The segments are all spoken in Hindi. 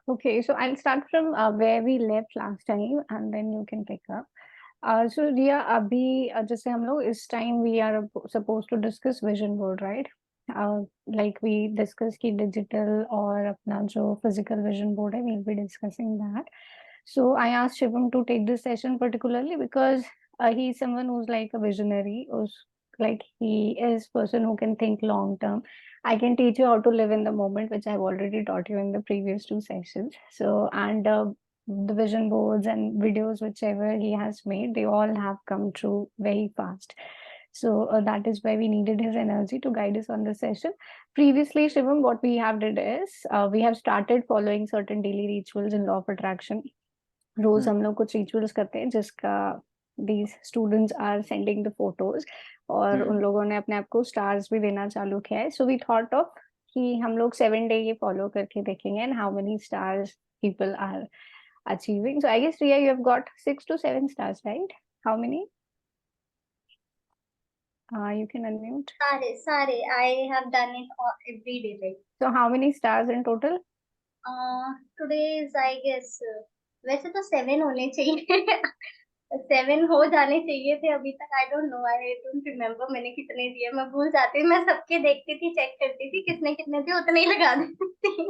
Okay, so I'll start from where we left last time, and then you can pick up. So Riya, अभी जैसे हम लोग इस time we are supposed to discuss vision board, right? Like we discuss की digital और अपना जो physical vision board है, we'll be discussing that. So I asked Shivam to take this session particularly because he's someone who's like a visionary, who's like he is person who can think long term. I can teach you how to live in the moment, which I've already taught you in the previous two sessions. So, and the vision boards and videos, whichever he has made, they all have come true very fast. So that is why we needed his energy to guide us on the session. Previously, Shivam, what we have did is we have started following certain daily rituals in law of attraction. रोज हम लोग कुछ रिचुअल्स करते हैं जिसका these students are sending the photos और उन लोगों ने अपने आप को स्टार्स भी देना चालू किया है सो वी थॉट ऑफ कि हम लोग 7 डे ये फॉलो करके देखेंगे and how many stars people are achieving so I guess Riya you have got 6 to 7 stars right how many you can unmute सारे I have done it every day. Like so how many stars in total today is I guess वैसे तो 7 होने चाहिए 7 हो जाने चाहिए थे अभी तक। आई डोंट रिमेम्बर मैंने कितने दिए, मैं भूल जाती हूँ। मैं सबके देखती थी, चेक करती थी कितने कितने थे, उतने ही लगा देती थी।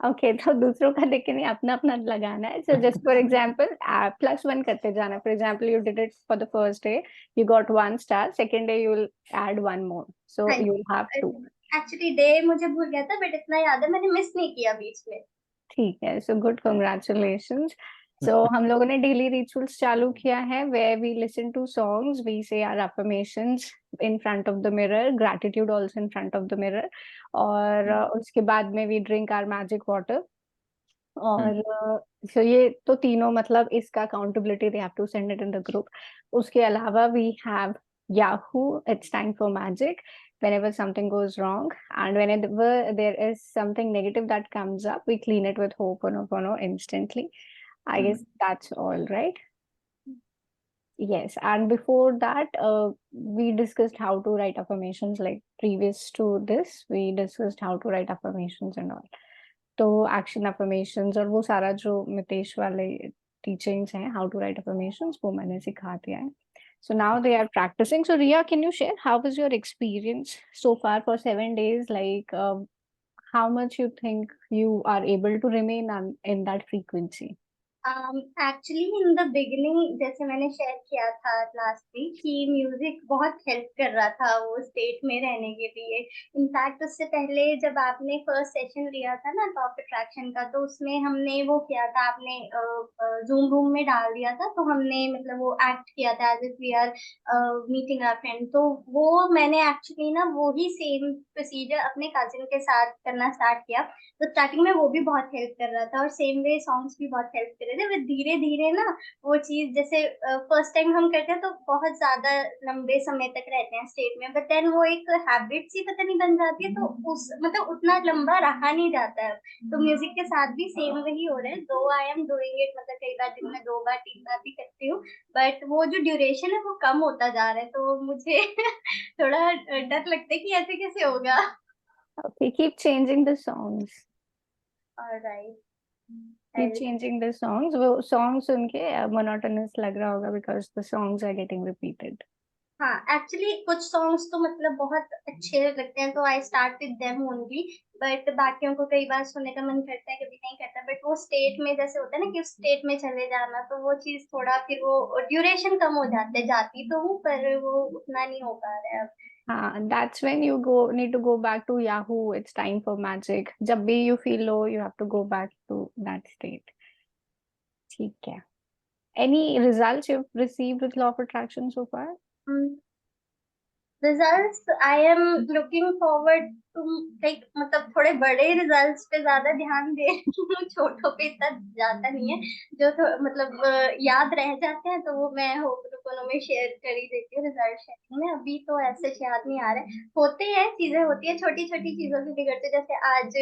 ओके तो दूसरों का देख के नहीं अपना अपना लगाना है सो जस्ट फॉर एग्जांपल +1 करते जाना for example you did it for the first day you got 1 star second day you will add 1 more सो हाँ you will have 2 actually day मुझे भूल गया था, बट इतना याद है मैंने मिस नहीं किया बीच में। ठीक है सो गुड कांग्रेचुलेशंस सो हम लोगों ने डेली रिचुअल्स चालू किया है where we listen to songs we say our affirmations in front of the mirror gratitude also in front of the mirror और उसके बाद में we drink our magic water और सो ये तो तीनों मतलब इसका accountability they have to send it in the group उसके अलावा we have Yahoo it's time for magic whenever something goes wrong and whenever there is something negative that comes up we clean it with Ho'oponopono instantly I guess that's all right yes and before that we discussed how to write affirmations like previous to this we discussed how to write affirmations and all तो एक्शन अफर्मेशंस और वो सारा जो मितेश वाले टीचिंग्स हैं हाउ टू राइट अफर्मेशंस वो मैंने सिखा दिया है so now they are practicing so Riya can you share how was your experience so far for 7 days like how much you think you are able to remain in that frequency actually in the beginning जैसे मैंने शेयर किया था लास्ट वीक कि म्यूजिक बहुत हेल्प कर रहा था वो स्टेट में रहने के लिए। इनफैक्ट उससे पहले जब आपने फर्स्ट सेशन लिया था ना टॉप अट्रैक्शन का, तो उसमें हमने वो किया था, आपने जूम रूम में डाल दिया था, तो हमने मतलब वो एक्ट किया था as if we are meeting our friend. तो वो मैंने एक्चुअली ना वो ही सेम प्रोसीजर अपने कजिन के साथ करना स्टार्ट किया। तो स्टार्टिंग में वो भी बहुत हेल्प कर रहा था और सेम वे सॉन्ग्स भी बहुत हेल्प कर रहे थे। फिर धीरे धीरे ना वो चीज जैसे फर्स्ट टाइम हम करते हैं तो बहुत ज्यादा लंबे समय तक रहते हैं स्टेट में, बट देन वो एक हैबिट सी पता नहीं बन जाती है, तो उस मतलब उतना लंबा रहा नहीं जाता है। तो म्यूजिक के साथ भी सेम वही हो रहा है, दो आई एम डूइंग इट, मतलब कई बार दिन में 2 बार 3 बार भी करती हूँ, बट वो जो ड्यूरेशन है वो कम होता जा रहा है। तो मुझे थोड़ा डर लगता है कि ऐसे कैसे होगा। okay keep changing the songs alright keep changing the songs वो songs सुन के monotonous लग रहा होगा because the songs are getting repeated हाँ एक्चुअली कुछ सॉन्ग्स तो मतलब बहुत अच्छे लगते हैं, तो I start with them only. But बाकियों को कई बार सुनने का मन करता है, कभी नहीं करता। बट वो स्टेट में जैसे होता है ना कि उस स्टेट में चले जाना, तो वो चीज थोड़ा फिर वो ड्यूरेशन कम हो जाता है। जाती तो हूँ पर वो उतना नहीं हो पा रहा है अब। that's when you go need to go back to Yahoo. It's time for magic. जब भी you feel low, you have to go back to that state. ठीक है. Any results you've received with law of attraction so far? Results I am looking forward to, like मतलब थोड़े बड़े रिजल्ट्स पे ज्यादा ध्यान दे रही हूँ, छोटों पे इतना जाता नहीं है। जो मतलब याद रह जाते हैं तो वो मैं होप कोनो में शेयर कर ही देती हूँ रिजल्ट शेयरिंग में। अभी तो ऐसे याद नहीं आ रहा है, होते हैं चीजें, होती है छोटी छोटी चीजों से बिगड़ते। जैसे आज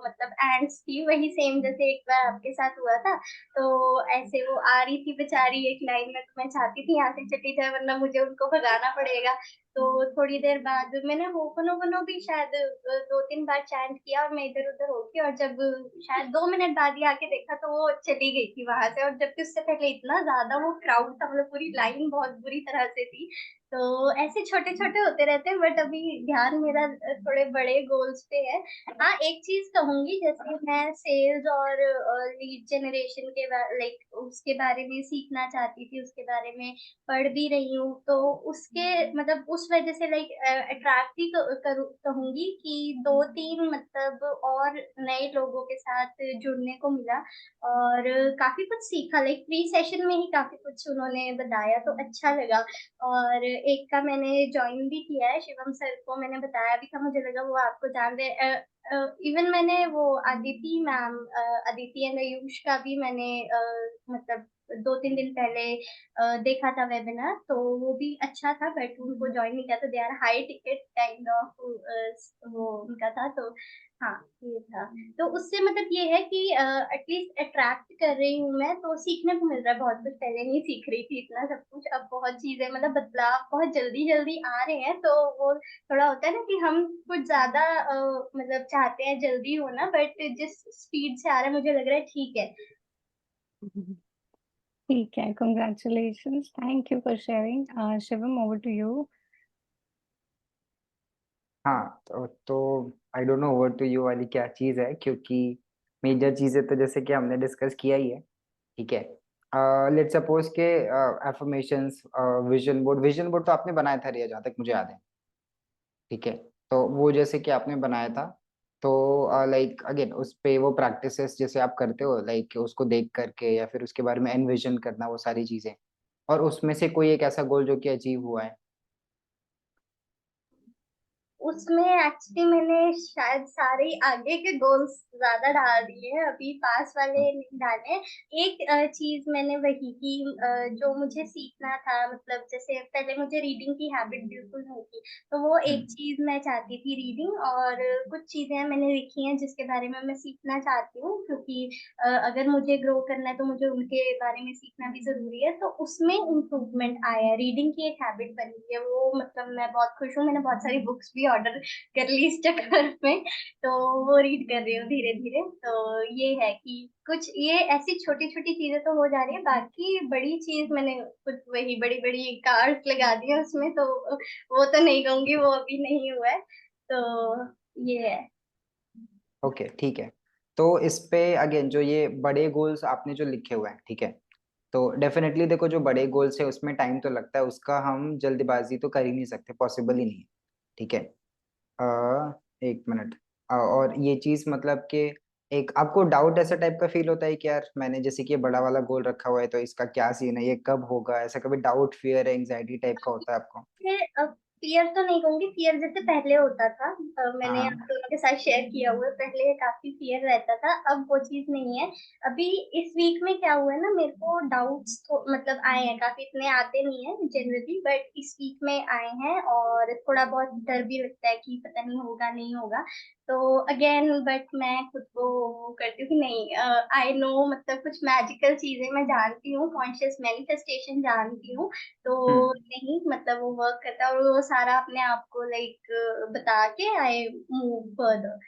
मतलब एंड्स थी, वही सेम जैसे एक बार आपके साथ हुआ था। तो ऐसे वो आ रही थी बेचारी एक लाइन में, तो मैं चाहती थी यहाँ से चली जाए वरना मुझे उनको भगाना पड़ेगा। तो थोड़ी देर बाद मैंने वो वनो वनो भी शायद 2-3 बार चैंट किया और मैं इधर उधर होगी, और जब शायद 2 मिनट बाद ही आके देखा तो वो चली गई थी वहां से। और जबकि उससे पहले इतना ज्यादा वो क्राउड था, मतलब पूरी लाइन बहुत बुरी तरह से थी। तो ऐसे छोटे छोटे होते रहते हैं, बट अभी ध्यान मेरा थोड़े बड़े गोल्स पे है। हाँ, एक चीज कहूंगी, जैसे मैं सेल्स और लीड जनरेशन के लाइक उसके बारे में सीखना चाहती थी, उसके बारे में पढ़ भी रही हूँ। तो उसके मतलब उस वजह से लाइक अट्रैक्ट ही कहूंगी कि 2-3 मतलब और नए लोगों के साथ जुड़ने को मिला, और काफी कुछ सीखा। लाइक प्री सेशन में ही काफी कुछ उन्होंने बताया तो अच्छा लगा। और एक का मैंने ज्वाइन भी किया है, शिवम सर को मैंने बताया भी था, मुझे लगा वो आपको जान रहे। इवन मैंने वो अदिति मैम, अदिति एंड आयुष का भी मैंने मतलब 2-3 दिन पहले देखा था वेबिनार, तो वो भी अच्छा था, बट उनको ज्वाइन नहीं किया। तो they are high ticket kind of वो उनका था। तो हाँ, ये था। तो उससे मतलब ये है कि एटलीस्ट अट्रैक्ट कर रही हूँ मैं, तो सीखने को मिल रहा है बहुत कुछ। पहले नहीं सीख रही थी इतना सब कुछ, अब बहुत चीजें मतलब बदलाव बहुत जल्दी जल्दी आ रहे हैं। तो वो थोड़ा होता है ना कि हम कुछ ज्यादा मतलब चाहते हैं जल्दी होना, बट जिस स्पीड से आ रहा है मुझे लग रहा है ठीक है। ठीक है, congratulations, thank you for sharing. Shivam, over to you. हाँ, तो I don't know over to you वाली क्या चीज़ है, क्योंकि मेजर चीज़ें तो जैसे कि हमने डिस्कस किया ही है। ठीक है, लेट्स सपोज के एफर्मेशंस, विजन बोर्ड तो आपने बनाया था रिया, जहाँ तक मुझे याद है। ठीक है, तो वो जैसे कि आपने बनाया था, तो लाइक अगेन उस पे वो प्रैक्टिसेस जैसे आप करते हो, लाइक उसको देख करके या फिर उसके बारे में एनविजन करना, वो सारी चीज़ें, और उसमें से कोई एक ऐसा गोल जो कि अचीव हुआ है। उसमें एक्चुअली मैंने शायद सारे आगे के गोल्स ज्यादा डाल दिए हैं, अभी पास वाले नहीं डाले हैं। एक चीज मैंने वही की, जो मुझे सीखना था, मतलब जैसे पहले मुझे रीडिंग की हैबिट बिल्कुल नहीं थी, तो वो एक हम्म। चीज मैं चाहती थी रीडिंग। और कुछ चीजें मैंने लिखी हैं जिसके बारे में मैं सीखना चाहती हूँ, क्योंकि अगर मुझे ग्रो करना है तो मुझे उनके बारे में सीखना भी जरूरी है। तो उसमें इम्प्रूवमेंट आया है, रीडिंग की एक हैबिट बनी है वो, मतलब मैं बहुत खुश हूँ। मैंने बहुत सारी बुक्स भी ऑर्डर कर ली इस चक्कर में, तो वो रीड कर रही हूँ धीरे धीरे। तो ये है कि कुछ ये ऐसी छोटी छोटी चीजें तो हो जा रही है, बाकी बड़ी चीज मैंने कुछ वही बड़ी बड़ी कार्ड लगा दी है उसमें, तो वो तो नहीं कहूंगी, वो अभी नहीं हुआ है। तो ये है। ओके, ठीक है। तो इस पे अगेन जो ये बड़े गोल्स आपने जो लिखे हुए हैं, ठीक है, तो डेफिनेटली देखो, जो बड़े गोल्स है उसमें टाइम तो लगता है, उसका हम जल्दबाजी तो कर ही नहीं सकते, पॉसिबल ही नहीं है। ठीक है, 1 मिनट। और ये चीज मतलब कि एक आपको डाउट ऐसा टाइप का फील होता है कि यार मैंने जैसे कि ये बड़ा वाला गोल रखा हुआ है, तो इसका क्या सीन है, ये कब होगा, ऐसा कभी डाउट, फियर, एंग्जाइटी टाइप का होता है आपको? फियर तो नहीं कहूंगी, फियर जैसे पहले होता था, मैंने आप हाँ। दोनों के साथ शेयर किया हुआ है, पहले काफी फियर रहता था, अब वो चीज नहीं है। अभी इस वीक में क्या हुआ है ना, मेरे को डाउट्स तो मतलब आए हैं काफी, इतने आते नहीं है जनरली, बट इस वीक में आए हैं, और थोड़ा बहुत डर भी लगता है कि पता नहीं होगा नहीं होगा। तो अगेन बट मैं खुद को वो करती हूँ कि नहीं, आई नो, मतलब कुछ मैजिकल चीजें मैं जानती हूँ, कॉन्शियस मैनिफेस्टेशन जानती हूँ। तो हम्म। नहीं, मतलब वो वर्क करता है, और वो सारा अपने आप को लाइक बता के आई मूव फर्दर।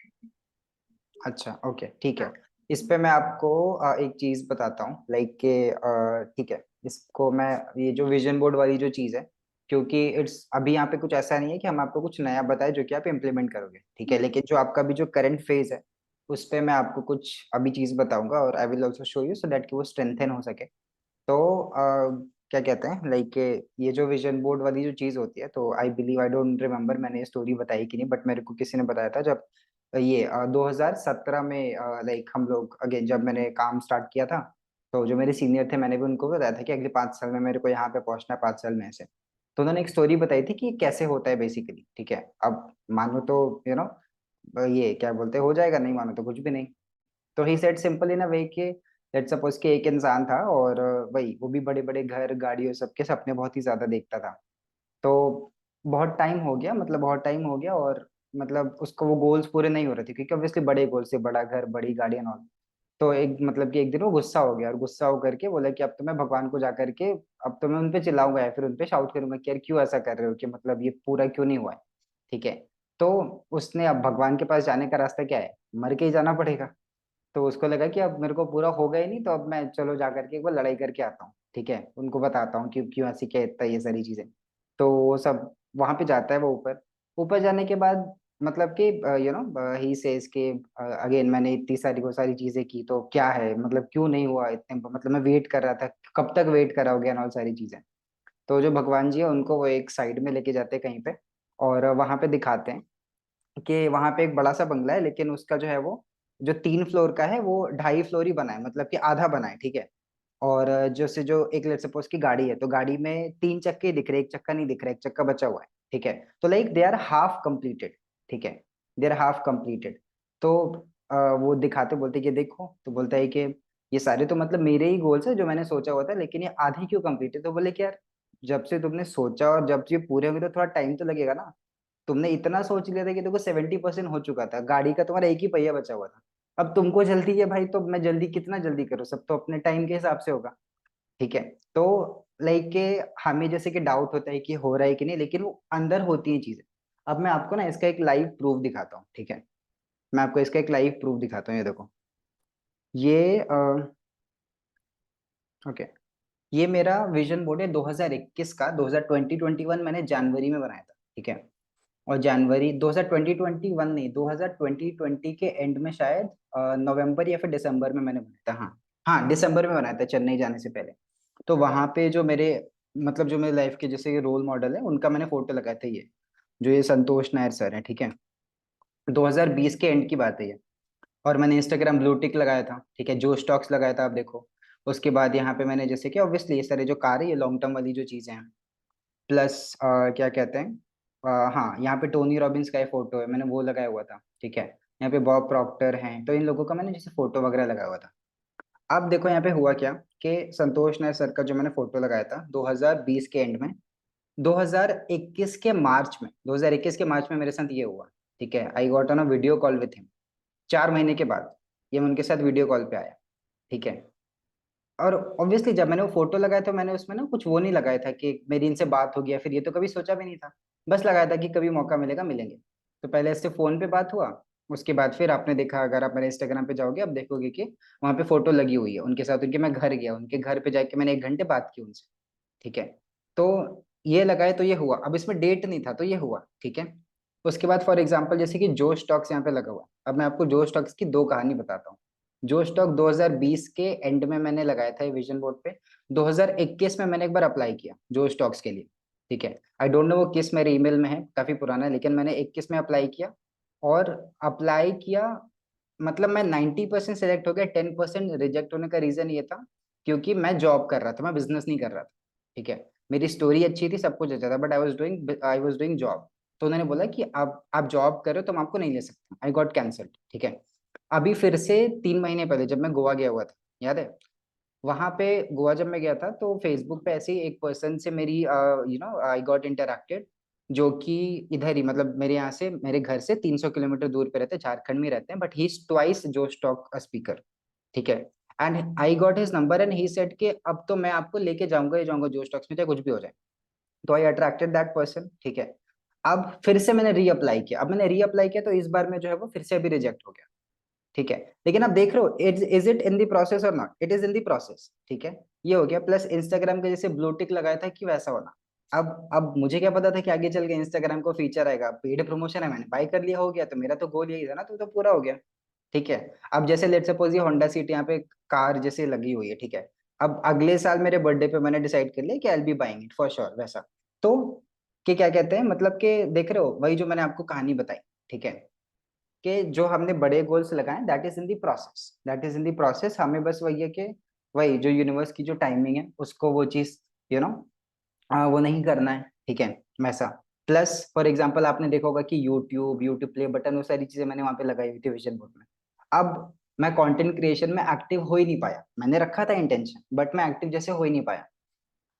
अच्छा, ओके, ठीक है। इस पे मैं आपको एक चीज बताता हूँ, लाइक के ठीक है, इसको मैं, ये जो विजन बोर्ड वाली जो चीज है, क्योंकि इट्स अभी यहाँ पे कुछ ऐसा नहीं है कि हम आपको कुछ नया बताए जो कि आप इम्प्लीमेंट करोगे, ठीक है, लेकिन जो आपका भी जो करंट फेज है, उस पे मैं आपको कुछ अभी चीज बताऊंगा, और I will also show you so that कि वो स्ट्रेंथन हो सके। तो क्या कहते हैं, लाइक ये जो विजन बोर्ड वाली जो चीज होती है, तो I believe, I don't remember मैंने ये स्टोरी बताई कि नहीं, बट मेरे को किसी ने बताया था, जब ये 2017 में लाइक हम लोग अगेन जब मैंने काम स्टार्ट किया था, तो जो मेरे सीनियर थे, मैंने भी उनको बताया था कि अगले 5 साल में मेरे को यहाँ पे पहुंचना है, 5 साल में ऐसे। तो उन्होंने एक स्टोरी बताई थी कि ये कैसे होता है बेसिकली। ठीक है, अब मानो तो ये क्या बोलते हैं, हो जाएगा, नहीं मानो तो कुछ भी नहीं। तो ही सेड सिंपल इन अ वे कि लेट्स सपोज कि एक इंसान था और वही वो भी बड़े बड़े घर गाड़ियों सबके सपने बहुत ही ज्यादा देखता था। तो बहुत टाइम हो गया, मतलब बहुत टाइम हो गया, और मतलब उसको वो गोल्स पूरे नहीं हो रहे थे, क्योंकि ऑब्वियसली बड़े गोल्स थे, बड़ा घर बड़ी गाड़ी एंड ऑल। तो एक मतलब कि एक दिन वो गुस्सा हो गया, और गुस्सा होकर के बोला कि अब तो मैं भगवान को जा करके अब तो मैं उनपे चिल्लाऊंगा या फिर उनपे शाउट करूंगा कि यार क्यों ऐसा कर रहे हो, कि मतलब ये पूरा क्यों नहीं हुआ है। ठीक है। तो उसने अब भगवान के पास जाने का रास्ता क्या है, मर के ही जाना पड़ेगा। तो उसको लगा कि अब मेरे को पूरा हो गया ही नहीं, तो अब मैं चलो जा करके एक बार लड़ाई करके आता हूँ, ठीक है, उनको बताता हूँ कि क्यों ऐसी क्या इतना ये सारी चीजें। तो वो सब वहां पे जाता है वो ऊपर। ऊपर जाने के बाद मतलब कि ही सेज के अगेन मैंने इतनी सारी वो सारी चीजें की, तो क्या है मतलब क्यों नहीं हुआ इतने, मतलब मैं वेट कर रहा था, कब तक वेट कराओगे एंड ऑल सारी चीजें। तो जो भगवान जी है उनको वो एक साइड में लेके जाते हैं कहीं पे, और वहां पे दिखाते हैं कि वहां पे एक बड़ा सा बंगला है, लेकिन उसका जो है वो जो 3 फ्लोर का है वो 2.5 फ्लोर ही बना है, मतलब कि आधा बना है, ठीक है। और जैसे जो एक लेट सपोज की गाड़ी है, तो गाड़ी में 3 चक्के ही दिख रहे, एक चक्का नहीं दिख रहा, एक चक्का बचा हुआ है, ठीक है। तो like they are half completed, ठीक है, दे आर हाफ कंप्लीटेड। तो वो दिखाते बोलते कि देखो, तो बोलता है कि ये सारे तो मतलब मेरे ही गोल्स है जो मैंने सोचा हुआ था, लेकिन ये आधी क्यों कंप्लीट है। तो बोले कि यार जब से तुमने सोचा और जब ये पूरे होंगे तो थोड़ा टाइम तो लगेगा ना। तुमने इतना सोच लिया था कि देखो 70% हो चुका था, गाड़ी का तुम्हारा एक ही पहिया बचा हुआ था। अब तुमको जल्दी है भाई, तो मैं जल्दी कितना जल्दी करूँ, सब तो अपने टाइम के हिसाब से होगा। ठीक है। तो लाइक के हमें जैसे कि डाउट होता है कि हो रहा है कि नहीं, लेकिन वो अंदर होती है चीजें। अब मैं आपको ना इसका एक लाइव प्रूफ दिखाता हूँ, ठीक है। मैं आपको इसका एक लाइव प्रूफ दिखाता हूँ, ये देखो। ये ओके, ये मेरा विजन बोर्ड है 2021 का, 2021 मैंने जनवरी में बनाया था, ठीक है। और जनवरी 2021 नहीं, 2020 के एंड में शायद नवंबर या फिर दिसंबर में मैंने बनाया था, हाँ। हाँ, दिसंबर में बनाया था चेन्नई जाने से पहले। तो वहां पे जो मेरे मतलब जो मेरे लाइफ के जैसे रोल मॉडल है उनका मैंने फोटो लगाया था, ये जो ये संतोष नायर सर है, ठीक है। 2020 के एंड की बात है ये। और मैंने इंस्टाग्राम ब्लू टिक लगाया था, ठीक है, जो स्टॉक्स लगाया था आप देखो। उसके बाद यहाँ पे मैंने जैसे कि ऑब्वियसली ये सारे जो कार है ये लॉन्ग टर्म वाली जो चीजें हैं, प्लस क्या कहते हैं, हाँ यहाँ पे टोनी रॉबिन्स का फोटो है, मैंने वो लगाया हुआ था, ठीक है। यहाँ पे बॉब प्रॉक्टर हैं, तो इन लोगों का मैंने जैसे फोटो वगैरह लगाया हुआ था। अब देखो यहाँ पे हुआ क्या, कि संतोष नायर सर का जो मैंने फोटो लगाया था 2020 के एंड में, 2021 के मार्च में मेरे साथ ये हुआ, ठीक है। I got on a video call with him 4 महीने के बाद, ये मैं उनके साथ वीडियो कॉल पे आया, ठीक है। और ऑब्वियसली जब मैंने वो फोटो लगाया तो मैंने उसमें ना कुछ वो नहीं लगाया था कि मेरी इनसे बात होगी या फिर ये तो कभी सोचा भी नहीं था। बस लगाया था कि कभी मौका मिलेगा मिलेंगे। तो पहले इससे फोन पे बात हुआ, उसके बाद फिर आपने देखा, अगर आप मेरे इंस्टाग्राम पे जाओगे आप देखोगे कि वहां पे फोटो लगी हुई है उनके साथ, उनके मैं घर गया, उनके घर पे जाके मैंने 1 घंटे बात की उनसे, ठीक है। तो ये लगाए तो ये हुआ, अब इसमें डेट नहीं था तो ये हुआ, ठीक है। उसके बाद फॉर एग्जांपल जैसे कि जो स्टॉक्स यहाँ पे लगा हुआ है, अब मैं आपको जो स्टॉक्स की 2 कहानी बताता हूँ। जो स्टॉक 2020 के एंड में मैंने लगाया था विजन बोर्ड पे, 2021 में मैंने एक बार अप्लाई किया जो स्टॉक्स के लिए, ठीक है। आई डोंट नो वो किस मेरे ईमेल में है, काफी पुराना है, लेकिन मैंने 21 में अप्लाई किया। और अप्लाई किया, मतलब मैं 90% सेलेक्ट हो गया, 10% रिजेक्ट होने का रीजन ये था क्योंकि मैं जॉब कर रहा था, मैं बिजनेस नहीं कर रहा था, ठीक है। मेरी स्टोरी अच्छी थी, सब कुछ अच्छा था, but I was doing job. तो उन्होंने बोला कि अब आप जॉब कर रहे हो तो हम आपको नहीं ले सकते, आई गॉट कैंसल्ड, ठीक है। अभी फिर से 3 महीने पहले जब मैं गोवा गया हुआ था, याद है, वहां पे गोवा जब मैं गया था तो फेसबुक पे ऐसे ही एक पर्सन से मेरी आई गॉट इंटरेक्टेड, जो कि इधर ही मतलब मेरे यहाँ से मेरे घर से 300 किलोमीटर दूर पे रहते हैं, झारखंड में रहते हैं, बट ही इज ट्वाइस जो स्टॉक स्पीकर, ठीक है। And I got his number and he said कि अब तो मैं आपको लेके जाऊंगा ही जाऊंगा जो स्टॉक्स में, चाहे कुछ भी हो जाए। तो आई अट्रैक्टेड दैट पर्सन, ठीक है। अब फिर से मैंने रीअप्लाई किया, अब मैंने रीअप्लाई किया तो इस बार में जो है वो फिर से अभी रिजेक्ट हो गया, ठीक है। लेकिन आप देख रहे हो is it in the process और not, it is in the process, ठीक है। ये हो गया, प्लस इंस्टाग्राम के जैसे ब्लू टिक लगाया था कि वैसा होना। अब मुझे क्या पता था कि आगे चल के इंस्टाग्राम को फीचर आएगा, पेड प्रमोशन है, मैंने बाय कर लिया, हो गया, तो मेरा तो गोल यही था ना, तो पूरा हो गया, ठीक है। अब जैसे लेट सपोज ये होंडा सिटी यहाँ पे कार जैसे लगी हुई है, ठीक है। अब अगले साल मेरे बर्थडे पे मैंने डिसाइड कर लिया कि I will be buying it for sure, वैसा। तो कि क्या कहते हैं, मतलब कि देख रहे हो वही जो मैंने आपको कहानी बताई, ठीक है, कि जो हमने बड़े गोल्स लगाए that is in the process, that is in the process, हमें बस वही है कि वही जो यूनिवर्स की जो टाइमिंग है उसको वो चीज यू नो वो नहीं करना है, ठीक है, वैसा। प्लस फॉर एग्जांपल आपने देखा होगा कि यूट्यूब यूट्यूब प्ले बटन वो सारी चीजें मैंने वहां पे लगाई हुई थी विजन बोर्ड में। अब मैं कंटेंट क्रिएशन में एक्टिव हो ही नहीं पाया। मैंने रखा था इंटेंशन, बट मैं एक्टिव जैसे हो ही नहीं पाया।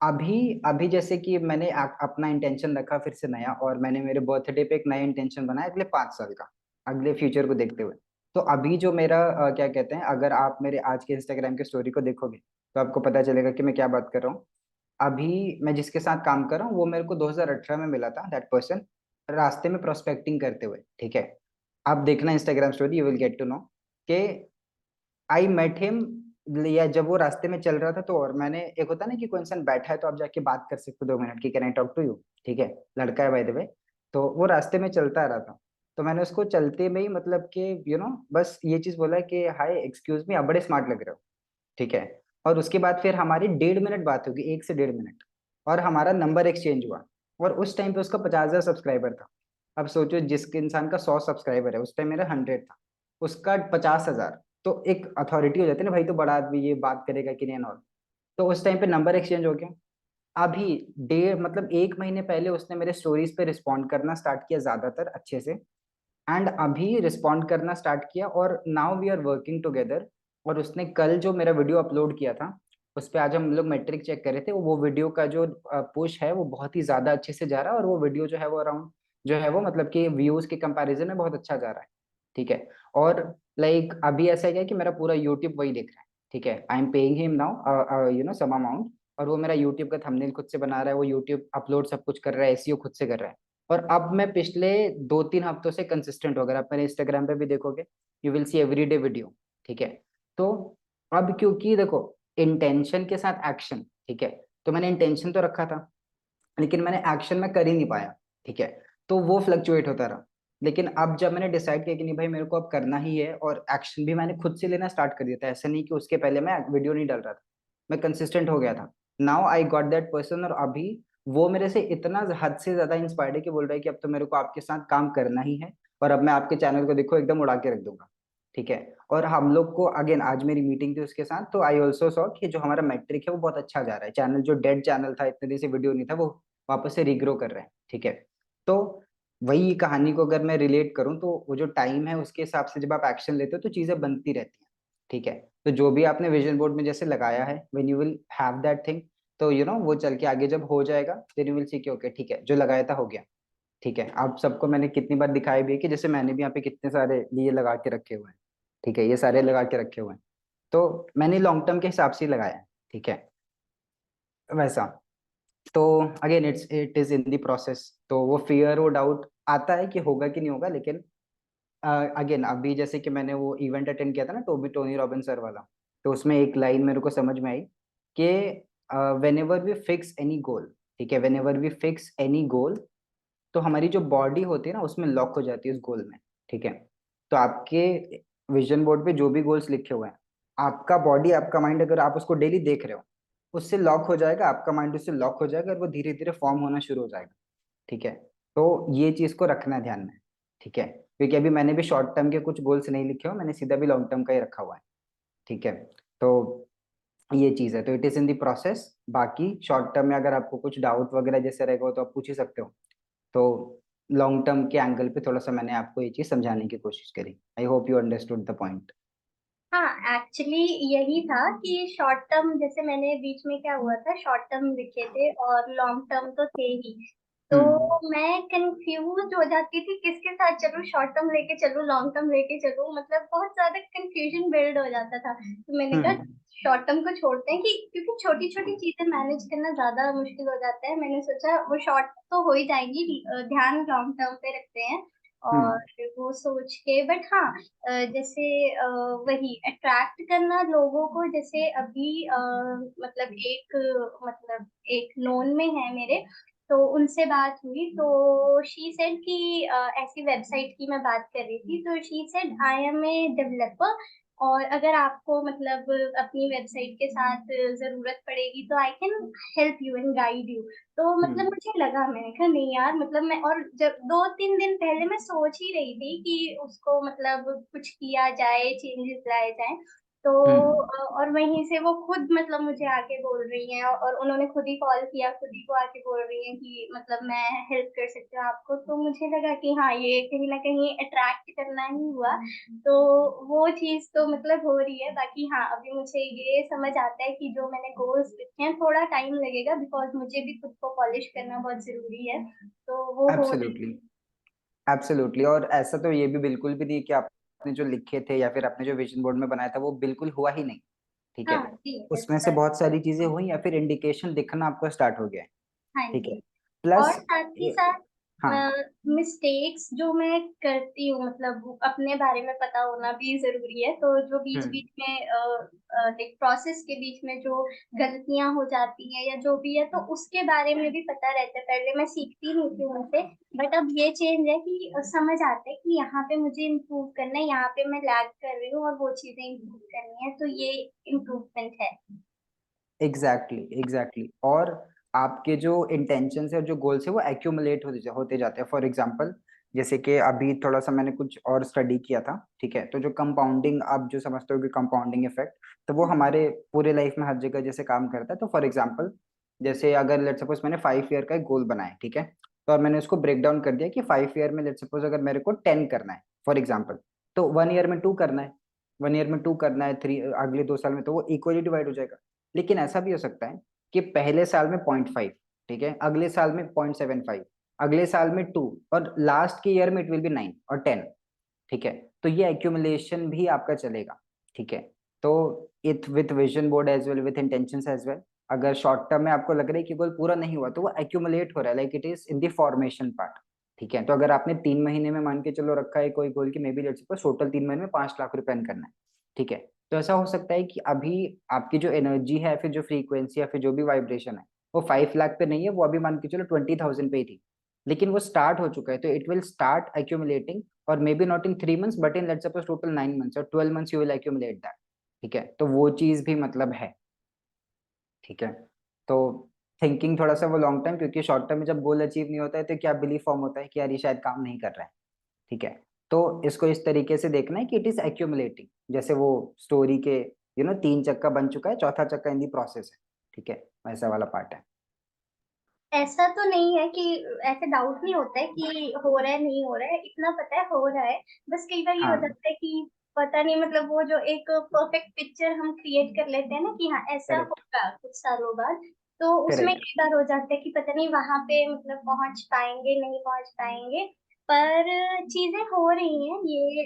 अभी अभी जैसे कि मैंने अपना इंटेंशन रखा फिर से नया, और मैंने मेरे बर्थडे पे एक नया इंटेंशन बनाया अगले 5 साल का, अगले फ्यूचर को देखते हुए। तो अभी जो मेरा क्या कहते हैं, अगर आप मेरे आज के इंस्टाग्राम के स्टोरी को देखोगे तो आपको पता चलेगा कि मैं क्या बात कर रहा हूँ। अभी मैं जिसके साथ काम कर रहा हूँ वो मेरे को 2018 में मिला था, दैट पर्सन, रास्ते में प्रोस्पेक्टिंग करते हुए, ठीक है। आप देखना Instagram story, you will get to know कि आई मेट हिम, या जब वो रास्ते में चल रहा था तो, और मैंने, एक होता है ना कि कोई इंसान बैठा है तो आप जाके बात कर सकते हो 2 मिनट की, can I talk to you, ठीक है, लड़का है बाय द वे। तो वो रास्ते में चलता आ रहा था, तो मैंने उसको चलते में ही मतलब कि बस ये चीज बोला कि हाय एक्सक्यूज मी, आप बड़े स्मार्ट लग रहे हो, ठीक है। और उसके बाद फिर हमारी 1.5 मिनट बात होगी, 1 से 1.5 मिनट, और हमारा नंबर एक्सचेंज हुआ। और उस टाइम पे उसका 50,000 सब्सक्राइबर था। अब सोचो, जिसके इंसान का 100 सब्सक्राइबर है, उस टाइम मेरा 100 था, उसका 50,000, तो एक अथॉरिटी हो जाती है ना भाई, तो बड़ा आदमी ये बात करेगा कि नहीं और। तो उस टाइम पे नंबर एक्सचेंज हो गया। अभी 1 महीने पहले उसने मेरे स्टोरीज पे रिस्पॉन्ड करना स्टार्ट किया, ज्यादातर अच्छे से। एंड अभी रिस्पॉन्ड करना स्टार्ट किया, और now we are working together. और उसने कल जो मेरा वीडियो अपलोड किया था, उस पे आज हम लोग मेट्रिक चेक कर रहे थे, वो वीडियो का जो पुश है वो बहुत ही ज्यादा अच्छे से जा रहा है, और वो वीडियो जो है वो अराउंड, जो है वो मतलब कि व्यूज के कंपैरिजन में बहुत अच्छा जा रहा है, ठीक है। और लाइक अभी ऐसा है कि मेरा पूरा यूट्यूब वही देख रहा है, ठीक है। I am paying him now some amount, और वो मेरा यूट्यूब का थंबनेल खुद से बना रहा है, वो यूट्यूब अपलोड सब कुछ कर रहा है, एसईओ खुद से कर रहा है। और अब मैं पिछले 2-3 हफ्तों से कंसिस्टेंट हो, अगर आप मेरे इंस्टाग्राम पे भी देखोगे, you will see everyday video, ठीक है। तो अब क्योंकि देखो, इंटेंशन के साथ एक्शन, ठीक है, तो मैंने इंटेंशन तो रखा था, लेकिन मैंने एक्शन में कर ही नहीं पाया, ठीक है। तो वो फ्लक्चुएट होता रहा। लेकिन अब जब मैंने डिसाइड किया कि नहीं भाई मेरे को अब करना ही है, और एक्शन भी मैंने खुद से लेना स्टार्ट कर दिया था, ऐसा नहीं कि उसके पहले मैं वीडियो नहीं डाल रहा था, मैं कंसिस्टेंट हो गया था। Now I got that person, और अभी वो मेरे से इतना हद से ज्यादा इंस्पायर्ड है कि बोल रहा है कि अब तो मेरे को आपके साथ काम करना ही है, और अब मैं आपके चैनल को देखो एकदम उड़ा के रख दूंगा, ठीक है। और हम लोग को अगेन आज मेरी मीटिंग थी उसके साथ, तो आई ऑल्सो सॉ कि जो हमारा मैट्रिक है वो बहुत अच्छा जा रहा है, चैनल जो डेड चैनल था, इतने दिन से वीडियो नहीं था, वो वापस से रिग्रो कर रहे हैं, ठीक है। तो वही कहानी को अगर मैं रिलेट करूं, तो वो जो टाइम है उसके हिसाब से जब आप एक्शन लेते हो तो चीजें बनती रहती हैं, ठीक है। तो जो भी आपने विजन बोर्ड में जैसे लगाया है, when you will have that thing, तो वो चल के आगे जब हो जाएगा, देन यू विल सी कि ओके ठीक है, जो लगाया था हो गया, ठीक है। आप सबको मैंने कितनी बार दिखाया भी है कि जैसे मैंने भी यहाँ पे कितने सारे लिए लगा के रखे हुए हैं, ठीक है, ये सारे लगा के रखे हुए हैं। तो मैंने लॉन्ग टर्म के हिसाब से ही लगाया है, ठीक है, वैसा। तो again it is in the process, तो वो फियर वो डाउट आता है कि होगा कि नहीं होगा, लेकिन अगेन अभी जैसे कि मैंने वो इवेंट अटेंड किया था ना, टोनी रॉबिन सर वाला, तो उसमें एक लाइन मेरे को समझ में आई कि whenever we fix any goal, ठीक है, whenever we fix any goal, तो हमारी जो बॉडी होती है ना उसमें लॉक हो जाती है उस गोल में, ठीक है। तो आपके विजन बोर्ड पे जो भी गोल्स लिखे हुए हैं, आपका बॉडी आपका माइंड अगर आप उसको डेली देख रहे हो, उससे लॉक हो जाएगा, आपका माइंड उससे लॉक हो जाएगा, और वो धीरे धीरे फॉर्म होना शुरू हो जाएगा, ठीक है। तो ये चीज को रखना है ध्यान में, ठीक है, क्योंकि अभी मैंने भी शॉर्ट टर्म के कुछ गोल्स नहीं लिखे हो, मैंने सीधा भी लॉन्ग टर्म का ही रखा हुआ है, ठीक है। तो ये चीज है, तो it is in the process. बाकी शॉर्ट टर्म में अगर आपको कुछ डाउट वगैरह जैसे रहेगा तो आप पूछ ही सकते हो। तो लॉन्ग टर्म के एंगल पे थोड़ा सा मैंने आपको ये चीज समझाने की कोशिश करी। I hope you understood the point. हाँ, एक्चुअली यही था कि शॉर्ट टर्म, जैसे मैंने बीच में क्या हुआ था, शॉर्ट टर्म लिखे थे और लॉन्ग टर्म तो थे ही। तो हम्म। मैं कंफ्यूज हो जाती थी किसके साथ चलूं, शॉर्ट टर्म लेके चलूं लॉन्ग टर्म लेके चलूं, मतलब बहुत ज्यादा कंफ्यूजन बिल्ड हो जाता था। तो मैंने कहा हम्म। शॉर्ट टर्म को छोड़ते हैं, कि क्योंकि छोटी छोटी चीजें मैनेज करना ज्यादा मुश्किल हो जाता है। मैंने सोचा वो शॉर्ट तो हो ही जाएगी, ध्यान लॉन्ग टर्म पे रखते हैं। और हम्म। वो सोच के, बट हाँ, जैसे वही अट्रैक्ट करना लोगों को, जैसे अभी मतलब एक नोन में है मेरे, तो उनसे बात हुई, तो शी सेड कि ऐसी वेबसाइट की मैं बात कर रही थी, तो she said I am a developer, और अगर आपको मतलब अपनी वेबसाइट के साथ जरूरत पड़ेगी तो I can help you and guide you. तो मतलब हम्म। मुझे लगा, मैंने कहा नहीं यार, मतलब मैं, और जब 2-3 दिन पहले मैं सोच ही रही थी कि उसको मतलब कुछ किया जाए, चेंजेस लाए जाए। तो हम्म। और वहीं से वो खुद मतलब मुझे आके बोल रही हैं, और उन्होंने खुद ही कॉल किया, खुद ही को आके बोल रही हैं कि मतलब मैं हेल्प कर सकती हूँ आपको। तो मुझे लगा कि हाँ, ये कहीं ना कहीं अट्रैक्ट करना ही हुआ। तो वो चीज तो मतलब हो रही है। बाकी हाँ, अभी मुझे ये समझ आता है कि जो मैंने गोल्स रखे हैं थोड़ा टाइम लगेगा, बिकॉज मुझे भी खुद को पॉलिश करना बहुत जरूरी है। तो वो हो रहा एब्सोल्युटली, एब्सोल्युटली। और ऐसा तो ये भी बिल्कुल भी नहीं कि आपने जो लिखे थे या फिर आपने जो विजन बोर्ड में बनाया था वो बिल्कुल हुआ ही नहीं। ठीक है। है, हाँ जी, उसमें से बहुत सारी चीजें हुई या फिर इंडिकेशन दिखना आपको स्टार्ट हो गया है। हाँ ठीक है, जी। और प्लस साथ ही साथ हाँ। मिस्टेक्स जो मैं करती हूँ, मतलब अपने बारे में पता होना भी जरूरी है। तो जो बीच हम्म। बीच में एक प्रोसेस के बीच में जो गलतियां हो जाती हैं या जो भी है, तो उसके बारे में भी पता रहता है। पहले मैं सीखती नहीं थी उनसे, बट अब ये चेंज है कि समझ आता है कि यहाँ पे मुझे इम्प्रूव करना है, यहाँ पे मैं लैग कर रही हूँ और वो चीजें इम्प्रूव करनी है। तो ये इम्प्रूवमेंट है। Exactly, exactly. और आपके जो इंटेंशंस है और जो गोल्स है वो एक्यूमुलेट होते जाते हैं। फॉर एग्जांपल, जैसे कि अभी थोड़ा सा मैंने कुछ और स्टडी किया था। ठीक है, तो जो कंपाउंडिंग, आप जो समझते हो कि कंपाउंडिंग इफेक्ट, तो वो हमारे पूरे लाइफ में हर जगह जैसे काम करता है। तो फॉर एग्जांपल, जैसे अगर लेट सपोज मैंने 5 ईयर का एक गोल बनाया, ठीक है, तो और मैंने उसको ब्रेक डाउन कर दिया कि 5 ईयर में लेट सपोज अगर मेरे को 10 करना है फॉर एग्जाम्पल, तो 1 ईयर में 2 करना है, 1 ईयर में 2 करना है, 3 अगले 2 साल में, तो वो इक्वली डिवाइड हो जाएगा। लेकिन ऐसा भी हो सकता है कि पहले साल में 0.5, ठीक है, अगले साल में 0.75, अगले साल में 2, और लास्ट के ईयर में इट विल बी 9 और 10। ठीक है, तो ये एक्यूमुलेशन भी आपका चलेगा। ठीक है, तो it with vision board as well, with intentions as well, अगर शॉर्ट टर्म में आपको लग रहा है कि गोल पूरा नहीं हुआ तो वो एक्यूमुलेट हो रहा है, like it is in the formation part. ठीक है, तो अगर आपने 3 महीने में मान के चलो रखा है कोई गोल, की may be let's suppose total 3 महीने में 5 लाख रुपए earn करना है। ठीक है, तो ऐसा हो सकता है कि अभी आपकी जो एनर्जी है, फिर जो फ्रीक्वेंसी है, फिर जो भी वाइब्रेशन है, वो 5 लाख पे नहीं है, वो अभी मान के चलो 20,000 पे ही थी, लेकिन वो स्टार्ट हो चुका है, तो इट विल स्टार्ट एक्यूमुलेटिंग। और maybe not in 3 months but in let's suppose total 9 months और 12 months you will accumulate that. ठीक है, तो वो चीज भी मतलब है। ठीक है, तो थिंकिंग थोड़ा सा वो लॉन्ग टर्म, क्योंकि शॉर्ट टर्म में जब गोल अचीव नहीं होता है तो क्या बिलीफ फॉर्म होता है कि यार ये शायद काम नहीं कर रहा है। ठीक है, तो इसको इस तरीके से देखना है कि इट इज एक्यूमुलेटिंग, जैसे वो स्टोरी के 3 चक्का बन चुका है, चौथा चक्का इन दी प्रोसेस है। ठीक है, वैसा वाला पार्ट है। ऐसा तो नहीं है कि ऐसे डाउट नहीं होता है कि हो रहा है नहीं हो रहा है, इतना पता है हो रहा है। बस कई बार ये हो हाँ, जाता है कि पता नहीं, मतलब वो जो एक परफेक्ट पिक्चर हम क्रिएट कर लेते हैं ना कि हाँ ऐसा करेक्ट, होगा कुछ सालों बाद, तो उसमें करेक्ट। कई बार हो जाता है कि पता नहीं वहां पे मतलब पहुंच पाएंगे नहीं पहुंच पाएंगे। पर चीजें हो रही हैं, ये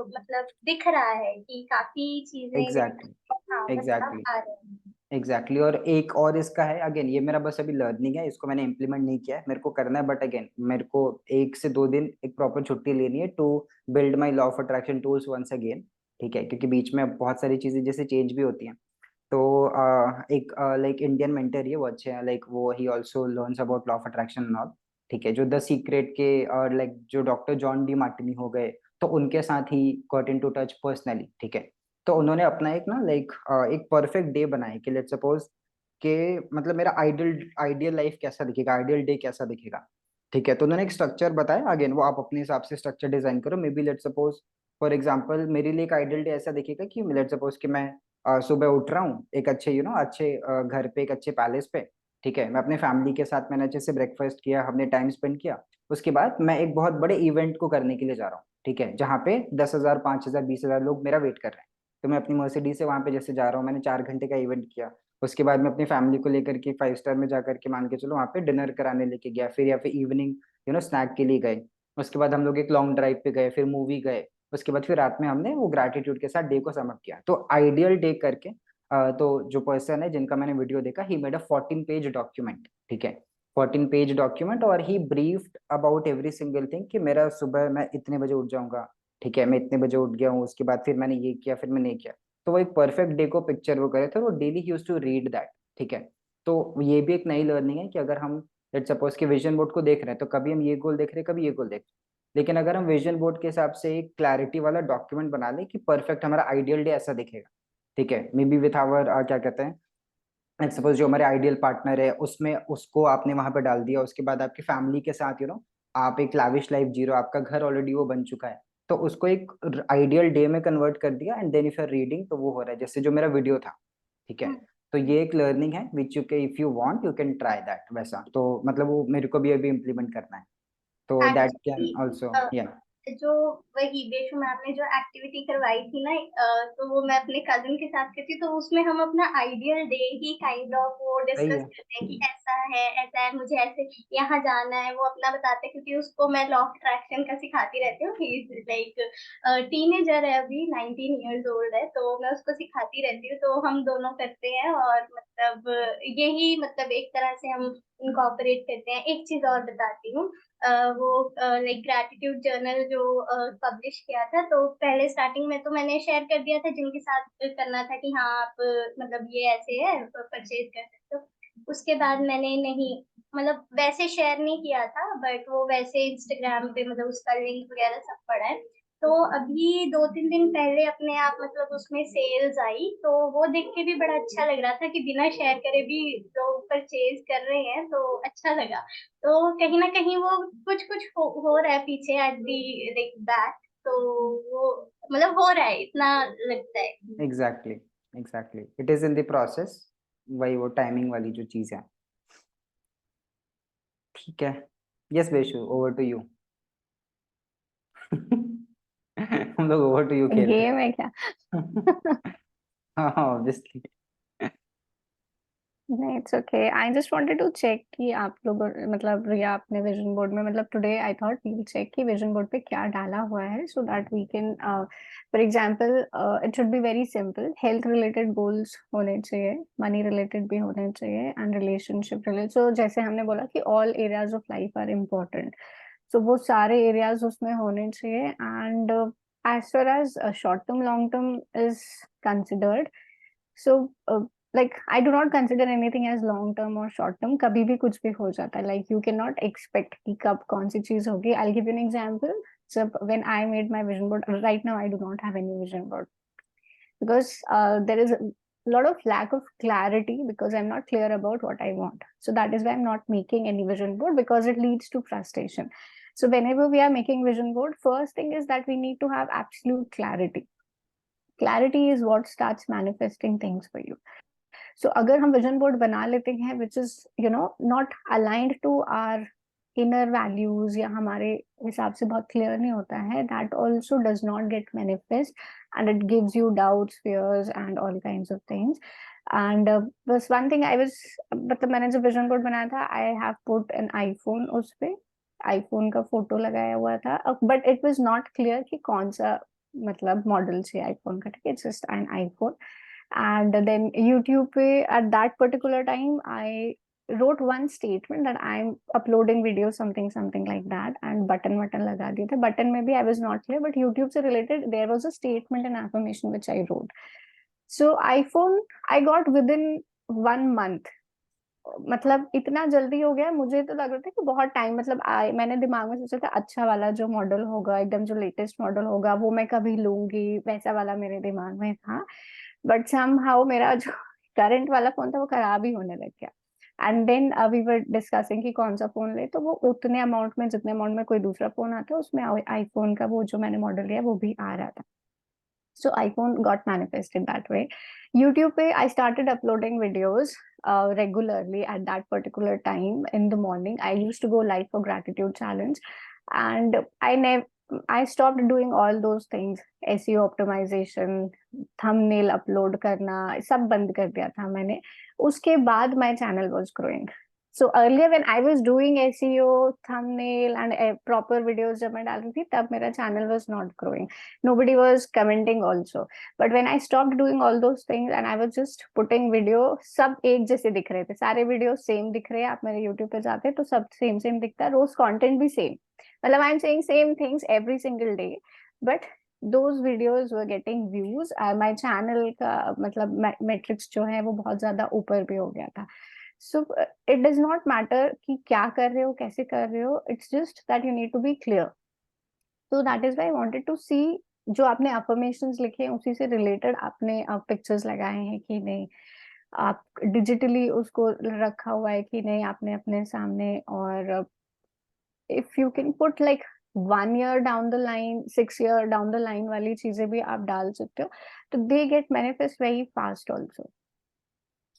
मतलब दिख रहा है कि काफी चीजें, एग्जैक्टली, हाँ बदलाव एग्जैक्टली, आ रहे हैं। एग्जैक्टली। और एक और इसका है, अगेन ये मेरा बस अभी लर्निंग है, इसको मैंने इम्प्लीमेंट नहीं किया है, मेरे को करना है, बट अगेन मेरे को 1 से 2 दिन एक प्रॉपर छुट्टी लेनी है to build my law of attraction tools once again. ठीक है, क्योंकि बीच में बहुत सारी चीजें जैसे चेंज भी होती हैं। तो एक लाइक इंडियन मेंटर ही है, वो अच्छे हैं, लाइक वो he also learns about law of attraction and all. ठीक है, जो द सीक्रेट के और लाइक जो डॉक्टर जॉन डी मार्टिनी हो गए, तो उनके साथ ही got in to touch personally. ठीक है, तो उन्होंने अपना एक ना लाइक एक परफेक्ट डे बनाया कि लेट्स सपोज कि मतलब मेरा आइडियल आइडियल लाइफ कैसा दिखेगा, आइडियल डे कैसा दिखेगा। ठीक है, तो उन्होंने एक स्ट्रक्चर बताया, अगेन वो आप अपने हिसाब से स्ट्रक्चर डिजाइन करो। May be let's suppose for example मेरे लिए एक आइडियल डे ऐसा दिखेगा कि लेट्स सपोज कि मैं सुबह उठ रहा हूँ एक अच्छे अच्छे घर पे, एक अच्छे पैलेस पे। ठीक है, मैं अपने फैमिली के साथ मैंने अच्छे से ब्रेकफास्ट किया, हमने टाइम स्पेंड किया। उसके बाद मैं एक बहुत बड़े इवेंट को करने के लिए जा रहा हूँ। ठीक है, जहाँ पे 10,000, 5,000, 20,000 लोग मेरा वेट कर रहे हैं। तो मैं अपनी मर्सिडीज से वहां पे जैसे जा रहा हूँ, मैंने 4 घंटे का इवेंट किया। उसके बाद मैं अपनी फैमिली को लेकर के 5 स्टार में जाकर के मान के चलो वहाँ पे डिनर कराने लेके गया, फिर या फिर इवनिंग स्नैक के लिए गए। उसके बाद हम लोग एक लॉन्ग ड्राइव पे गए, फिर मूवी गए। उसके बाद फिर रात में हमने वो ग्रैटिट्यूड के साथ डे को समअप किया। तो आइडियल डे करके तो जो पर्सन है जिनका मैंने वीडियो देखा, he made a 14 page document. ठीक है, 14 पेज डॉक्यूमेंट, और he briefed about every single thing कि मेरा सुबह मैं इतने बजे उठ जाऊंगा। ठीक है, मैं इतने बजे उठ गया हूँ, उसके बाद फिर मैंने ये किया, फिर मैंने ये किया। तो वो एक परफेक्ट डे को पिक्चर वो करे थे, वो daily use to read that. ठीक है, तो ये भी एक नई लर्निंग है कि अगर हम लेट्स सपोज कि विजन बोर्ड को देख रहे हैं, तो कभी हम ये गोल देख रहे हैं, कभी ये गोल देख रहे हैं, लेकिन अगर हम विजन बोर्ड के हिसाब से एक क्लैरिटी वाला डॉक्यूमेंट बना ले कि परफेक्ट हमारा आइडियल डे ऐसा दिखेगा। ठीक है, मे बी विथ आवर क्या कहते हैं, लेट्स सपोज जो हमारे आइडियल पार्टनर है उसमें उसको आपने वहां पे डाल दिया। उसके बाद आपकी फैमिली के साथ आप एक लाविश लाइफ जी रहे हो, आपका घर ऑलरेडी वो बन चुका है। तो उसको एक आइडियल डे में कन्वर्ट कर दिया, and then if you are reading तो वो हो रहा है, जैसे जो मेरा वीडियो था, ठीक है। तो ये एक लर्निंग है विच यू के if you want you can try that, वैसा तो मतलब वो मेरे को भी अभी इम्प्लीमेंट करना है, तो दैट कैन आल्सो या जो वही बेशु मैम ने जो एक्टिविटी करवाई थी ना, तो वो मैं अपने कजिन के साथ करती, तो उसमें हम अपना ideal day he kind of वो सही डिस्कस है। करते हैं कि ऐसा है, मुझे ऐसे यहाँ जाना है, वो अपना बताते हैं, क्योंकि उसको मैं लॉ ऑफ अट्रैक्शन का सिखाती रहती हूँ। ही इज लाइक टीनेजर है, अभी 19 इयर्स ओल्ड है, तो मैं उसको सिखाती रहती हूँ, तो हम दोनों करते हैं। और मतलब यही मतलब एक तरह से हम इनकॉर्पोरेट करते हैं। एक चीज और बताती हूँ, वो लाइक ग्रैटिट्यूड जर्नल जो पब्लिश किया था, तो पहले स्टार्टिंग में तो मैंने शेयर कर दिया था जिनके साथ करना था कि हाँ आप मतलब ये ऐसे है, परचेज कर सकते हो। उसके बाद मैंने नहीं, मतलब वैसे शेयर नहीं किया था, बट वो वैसे इंस्टाग्राम पे मतलब उसका लिंक वगैरह सब पड़ा है। तो अभी 2-3 दिन पहले अपने आप मतलब उसमें सेल्स आई, तो वो देख के भी बड़ा अच्छा लग रहा था कि बिना शेयर करे भी लोग परचेज कर रहे हैं, तो अच्छा लगा। तो कहीं ना कहीं वो कुछ कुछ हो रहा है पीछे एट दी लाइक बैक, तो वो मतलब हो रहा है, इतना लगता है। Exactly, exactly, it is in the process, वही वो टाइमिंग वाली जो चीज है। ठीक है, yes Beshu, over to you. हम लोग ओवर टू यू खेल गेम है क्या? रहे हैं। हाँ ऑब्वियसली। नहीं, it's okay. I just wanted to check कि आप लोग मतलब रिया अपने विजन बोर्ड में, मतलब today I thought we will check कि विजन बोर्ड पे क्या डाला हुआ है, so that we can for example it should be very simple. Health related goals होने चाहिए, मनी रिलेटेड भी होने चाहिए, एंड रिलेशनशिप रिलेटेड। सो जैसे हमने बोला कि all areas of life are important, so वो सारे एरियाज उसमें होने चाहिए। And as far as short term long term is considered, so like I do not consider anything as long term or short term. कभी भी कुछ भी हो जाता है, like you cannot expect कि कब कौन सी चीज होगी। I'll give you an example. जब when I made my vision board, right now I do not have any vision board because there is a lot of lack of clarity because I'm not clear about what I want. So that is why I'm not making any vision board, because it leads to frustration. So whenever we are making vision board, first thing is that we need to have absolute clarity. Clarity is what starts manifesting things for you. सो अगर हम विजन बोर्ड बना लेते हैं which is not aligned to our inner values या हमारे हिसाब से बहुत क्लियर नहीं होता है, that also does not get manifest and it gives you doubts, fears and all kinds of things. And बस वन थिंग आई वाज, मतलब मैंने जब विजन बोर्ड बनाया था I have put an iPhone, उस पे आईफोन का फोटो लगाया हुआ था, but it was not clear कि कौन सा मतलब मॉडल से आईफोन का, ठीक है, just an iPhone. And then YouTube पे at that particular time I wrote one statement that I'm uploading videos something like that, and button लगा दिए थे। button में भी I was not clear, but YouTube से related there was a statement and affirmation which I wrote. So iPhone I got within 1 month, मतलब इतना जल्दी हो गया। मुझे तो लग रहा था कि बहुत टाइम, मतलब मैंने दिमाग में सोचा था अच्छा वाला जो मॉडल होगा, एकदम जो लेटेस्ट मॉडल होगा वो मैं कभी लूंगी, वैसा वाला मेरे दिमाग में था। बट समहाउ मेरा जो करंट वाला फोन था वो खराब ही होने लग गया। And then we were discussing कि कौन सा फोन ले, तो वो उतने अमाउंट में जितने अमाउंट में कोई दूसरा फोन आता है उसमें आईफोन का वो जो मैंने मॉडल लिया वो भी आ रहा था। So iPhone got manifested that way. YouTube पे I started uploading videos regularly at that particular time in the morning. I used to go live for gratitude challenge, and I stopped doing all those things, SEO optimization, thumbnail upload करना सब बंद कर दिया था मैंने। उसके बाद my channel was growing. So earlier when I was doing SEO, thumbnail and proper videos जब मैं डाल रही थी तब मेरा channel was not growing. Nobody was commenting also. But when I stopped doing all those things and I was just putting video, सब एक जैसे दिख रहे थे, सारे वीडियो सेम दिख रहे हैं। आप मेरे YouTube पे जाते हैं तो सब सेम दिखता है, रोज कंटेंट भी सेम, मतलब I am saying same things every single day, but those videos were getting views। my channel का मतलब metrics जो है वो बहुत ज्यादा ऊपर भी हो गया था। So it does not matter कि क्या कर रहे हो, कैसे कर रहे हो, it's just that you need to be clear. So that is why I wanted to see जो आपने affirmations लिखे हैं उसी से related आपने पिक्चर्स लगाए हैं कि नहीं, आप डिजिटली उसको रखा हुआ है कि नहीं आपने अपने सामने, और if you can put like 1 year down the line, 6 year down the line वाली चीजें भी आप डाल सकते हो, तो they get manifest very fast also,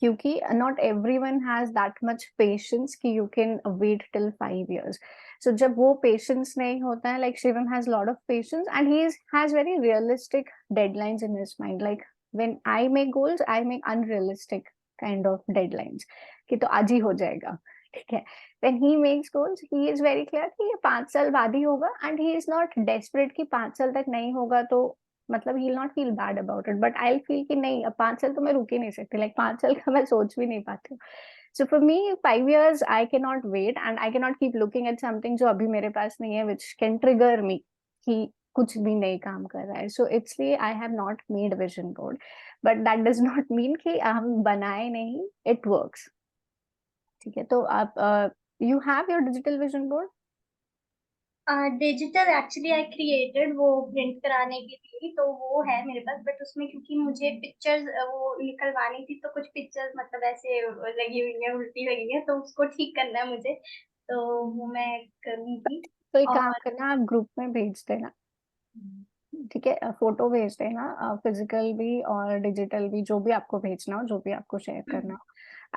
क्योंकि not everyone has that much patience कि you can wait till 5 years. So जब वो पेशेंस नहीं होता है, like Shivam has lot of patience and he has very realistic deadlines in his mind. Like when I make goals, I make unrealistic kind of deadlines कि तो आज ही हो जाएगा, ठीक है. when he makes goals, he is very clear कि ये 5 साल बाद ही होगा, and he is not desperate कि 5 साल तक नहीं होगा तो मतलब he will not feel bad about it, but I'll feel कि नहीं, अब 5 साल तो मैं रुक ही नहीं सकती, like 5 साल का मैं सोच भी नहीं पाती हूँ. So for me, 5 years I cannot wait, and I cannot keep looking at something जो अभी मेरे पास नहीं है, which can trigger me कि कुछ भी नहीं काम कर रहा है. So इसलिए I have not made vision board, but that does not mean कि हम बनाए नहीं, it works. ठीक है, तो आप you have your digital vision board? Digital actually I created वो प्रिंट कराने के लिए, तो वो है मेरे पास, बट उसमें क्योंकि मुझे पिक्चर्स वो निकलवानी थी, तो कुछ पिक्चर्स मतलब ऐसे लगी हुई है, उल्टी लगी है, तो उसको ठीक करना है मुझे, तो वो मैं करूंगी. तो एक काम और करना, आप ग्रुप में भेज देना, ठीक है, फोटो भेज देना, फिजिकल भी और डिजिटल भी, जो भी आपको भेजना हो, जो भी आपको शेयर करना हो,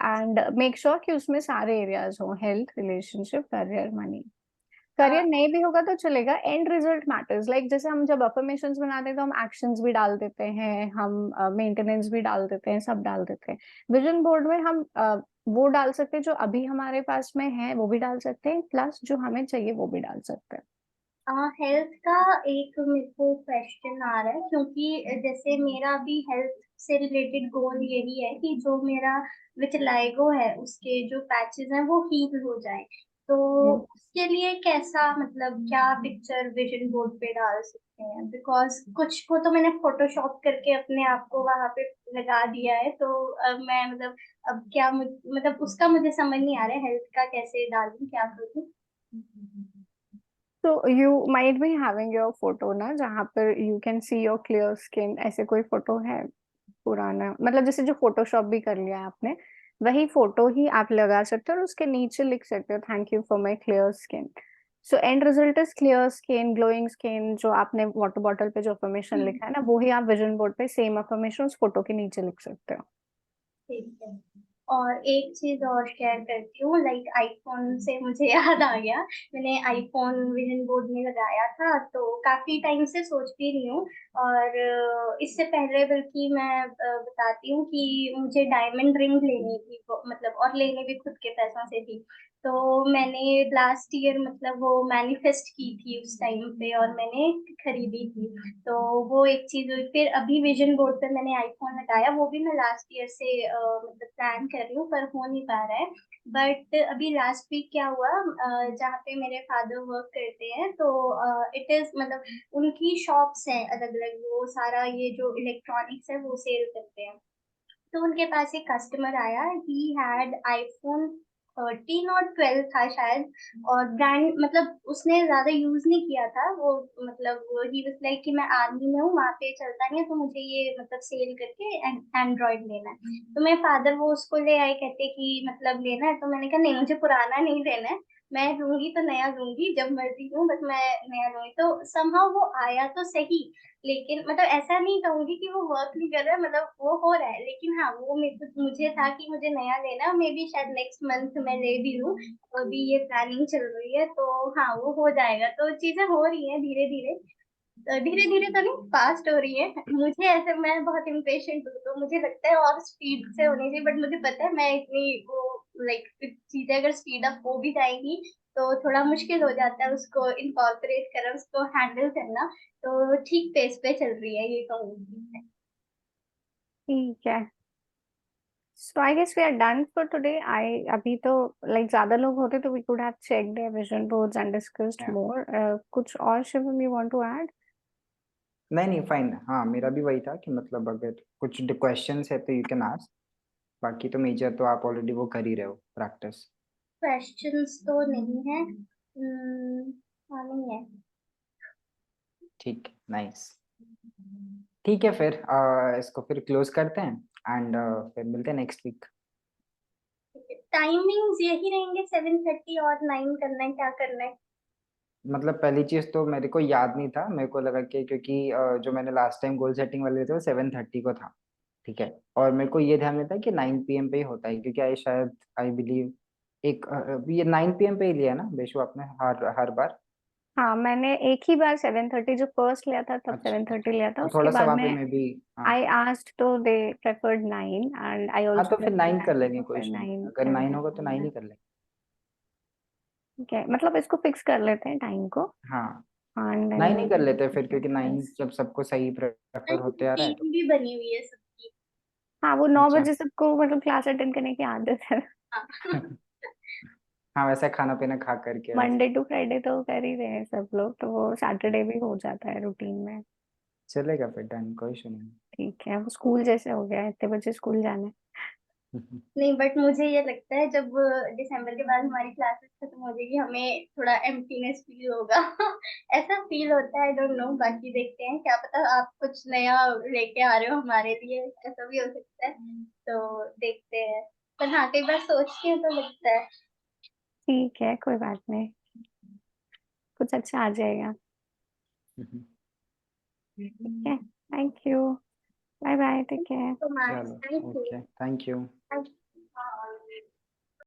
एंड मेक श्योर कि उसमें सारे एरियाज हो, health, relationship, career, money. Career नहीं भी होगा तो चलेगा, एंड रिजल्ट मैटर्स. लाइक जैसे हम जब अफर्मेशंस बनाते हैं तो हम एक्शंस भी डाल देते हैं, हम मेंटेनेंस भी डाल देते हैं, सब डाल देते हैं. विजन बोर्ड में हम वो डाल सकते हैं जो अभी हमारे पास में है, वो भी डाल सकते हैं, प्लस जो हमें चाहिए वो भी डाल सकते हैं. हेल्थ का एक मेरे को क्वेश्चन आ रहा है, क्योंकि जैसे मेरा अभी हेल्थ से रिलेटेड गोल यही है कि जो मेरा विटिलाइगो है उसके जो पैचेस हैं वो हील हो जाए, तो उसके लिए कैसा, मतलब क्या पिक्चर विजन बोर्ड पे डाल सकते हैं, बिकॉज कुछ को तो मैंने फोटोशॉप करके अपने आप को वहां पे लगा दिया है, तो अब मैं मतलब अब क्या मतलब उसका मुझे समझ नहीं आ रहा है, हेल्थ का कैसे डालूं, क्या करूं. तो you might be having your photo ना, जहाँ पर you can see your clear skin, ऐसे कोई फोटो है पुराना, मतलब जैसे जो फोटोशॉप भी कर लिया है आपने, वही फोटो ही आप लगा सकते हो और उसके नीचे लिख सकते हो thank you for my clear skin. So and result is clear skin, glowing skin. जो आपने वाटर बॉटल पे जो अफर्मेशन लिखा है ना, वो ही आप विजन बोर्ड पे सेम अफर्मेशन उस फोटो के नीचे लिख सकते हो. ठीक है. और एक चीज और शेयर करती हूँ, लाइक आईफोन से मुझे याद आ गया, मैंने आईफोन विजन बोर्ड में लगाया था, तो काफी टाइम से सोच भी रही हूँ. और इससे पहले बल्कि मैं बताती हूँ कि मुझे डायमंड रिंग लेनी थी, मतलब और लेनी भी खुद के पैसों से थी, तो मैंने लास्ट ईयर मतलब वो मैनिफेस्ट की थी उस टाइम पे, और मैंने खरीदी थी, तो वो एक चीज हुई. फिर अभी विजन बोर्ड पे मैंने आईफोन लगाया, वो भी मैं लास्ट ईयर से मतलब प्लान कर रही हूँ, पर हो नहीं पा रहा है. बट अभी लास्ट वीक क्या हुआ, जहाँ पे मेरे फादर वर्क करते हैं, तो इट इज मतलब उनकी शॉप्स हैं अलग अलग, वो सारा ये जो इलेक्ट्रॉनिक्स है वो सेल करते हैं, तो उनके पास एक कस्टमर आया, ही हैड आईफोन 13 और 12 था शायद, और ब्रांड मतलब उसने ज्यादा यूज नहीं किया था वो, मतलब ही वाज लाइक कि मैं आर्मी में हूँ, वहाँ पे चलता नहीं है, तो मुझे ये मतलब सेल करके एंड्रॉइड लेना है. तो मेरे फादर वो उसको ले आए, कहते कि मतलब लेना है, तो मैंने कहा नहीं, मुझे पुराना नहीं लेना है, मैं लूंगी तो नया लूंगी, जब मर्जी लूँ, बस मैं नया लूंगी. तो समहाउ वो आया तो सही, लेकिन मतलब ऐसा नहीं कहूंगी कि वो वर्क नहीं कर रहा है, मतलब वो हो रहा है, लेकिन हाँ वो मुझे था कि मुझे नया लेना, मे बी शायद नेक्स्ट मंथ मैं ले भी लूँ, अभी ये प्लानिंग चल रही है, तो हाँ वो हो जाएगा. तो चीजें हो रही हैं धीरे धीरे, धीरे धीरे तो नहीं, फास्ट हो रही है. मुझे ऐसे, मैं बहुत इम्पेशेंट हूँ, तो मुझे लगता है और स्पीड से होनी चाहिए, बट मुझे पता है मैं इतनी वो लाइक चीजें अगर स्पीड अप हो भी जाएगी तो थोड़ा मुश्किल हो जाता है उसको इनकॉर्पोरेट करना, उसको हैंडल करना, तो ठीक पेस पे चल रही है ये कहूँगी. ठीक है, so I guess we are done for today. I अभी तो लाइक ज्यादा लोग होते तो we could have checked their vision boards and discussed Yeah. More. कुछ और Shivam you want to add? नहीं फाइन, हाँ मेरा भी वही था कि मतलब अगर कुछ क्वेश्चंस है तो यू कैन आस्क, बाकी तो मेजर तो आप ऑलरेडी वो कर ही रहे हो प्रैक्टिस. क्वेश्चंस तो नहीं है. हाँ नहीं है. ठीक, नाइस. ठीक है फिर इसको फिर क्लोज करते हैं एंड फिर मिलते हैं नेक्स्ट वीक. टाइमिंग्स यही रहेंगे, 7:30 और 9 करना है, क्या करना है? मतलब पहली चीज तो मेरे को याद नहीं था, मेरे को लगा कि क्योंकि जो मैंने लास्ट टाइम गोल सेटिंग वाले थे वो 7:30 को था, ठीक है। और मेरे को ये ध्यान में था कि 9 PM पे ही होता है, क्योंकि आई शायद आई बिलीव एक ये 9 PM पे ही लिया ना बेशु आपने हर हर बार। हाँ, मैंने एक ही बार 7:30 जो फर्स्ट लिया था तब अच्छा, 7:30 लिया था, तो उसके थोड़ा सा बाद वहाँ पे में मैं भी, हाँ। आई आस्क्ड तो दे प्रेफर्ड 9 एंड आई हाँ आल्सो तो फिर प्रेफर्ड 9 कर 9, लेंगे, तो कोई फिर इशू नहीं, 9 अगर 9 होगा तो 9 7:30 ही कर लेंगे। ठीक है, मतलब इसको फिक्स कर लेते हैं टाइम को हाँ एंड 9 ही कर देन लेते हैं फिर, क्योंकि 9 जब सबको सही प्रेफर होते आ रहा है तो। टीम भी बनी हुई है सबकी। हाँ, वो 9 अच्छा। बजे सबको मतलब क्लास अटेंड करने की आदत है। हाँ। हाँ वैसे खाना पीना खा करके वैसे। मंडे टू फ्राइडे तो कर ही रहे हैं सब लोग, तो वो सैटरडे भी हो जाता है रूटीन में। चलेगा फिर, डन, कोई इशू नहीं। ठीक है, वो स्कूल जैसे हो गया है, इतने बजे स्कूल जाना है। नहीं, बट मुझे ये लगता है जब दिसंबर के बाद हमारी क्लासेस खत्म हो जाएगी हमें थोड़ा एम्प्टीनेस फील होगा। ऐसा फील होता है, आई डोंट नो, बाकी देखते हैं, क्या पता आप कुछ नया लेके आ रहे हो हमारे लिए, ऐसा भी हो सकता है, तो देखते हैं। पर हाँ, कई बार सोचती हूँ तो लगता है। ठीक है, कोई बात नहीं, कुछ अच्छा आ जाएगा। ठीक है, thank you, bye bye, take care. तो मैक्स, चलो, thank okay, thank you. You.